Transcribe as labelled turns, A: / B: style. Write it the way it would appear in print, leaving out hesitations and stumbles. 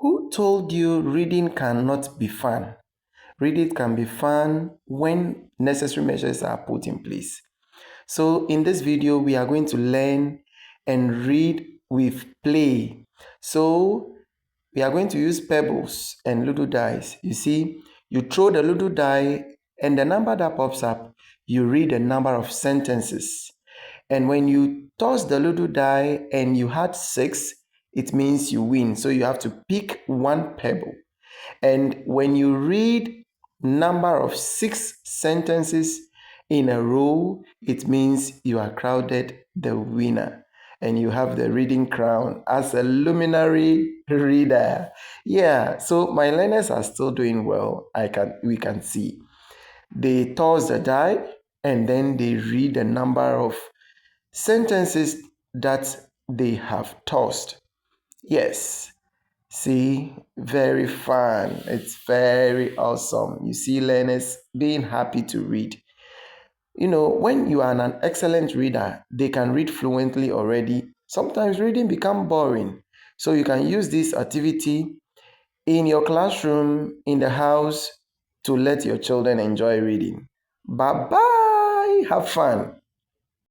A: Who told you reading cannot be fun? Reading can be fun when necessary measures are put in place. So in this video, we are going to learn and read with play. So we are going to use pebbles and Ludo dice. You see, you throw the Ludo die and the number that pops up, you read the number of sentences. And when you toss the Ludo die and you had 6, it means you win. So you have to pick one pebble. And when you read number of 6 sentences in a row, it means you are crowded the winner and you have the reading crown as a luminary reader. Yeah, so my learners are still doing well. We can see. They toss the die and then they read the number of sentences that they have tossed. Yes. See, very fun. It's very awesome. You see learners being happy to read. When you are an excellent reader, they can read fluently already. Sometimes reading become boring. So you can use this activity in your classroom, in the house, to let your children enjoy reading. Bye bye. Have fun.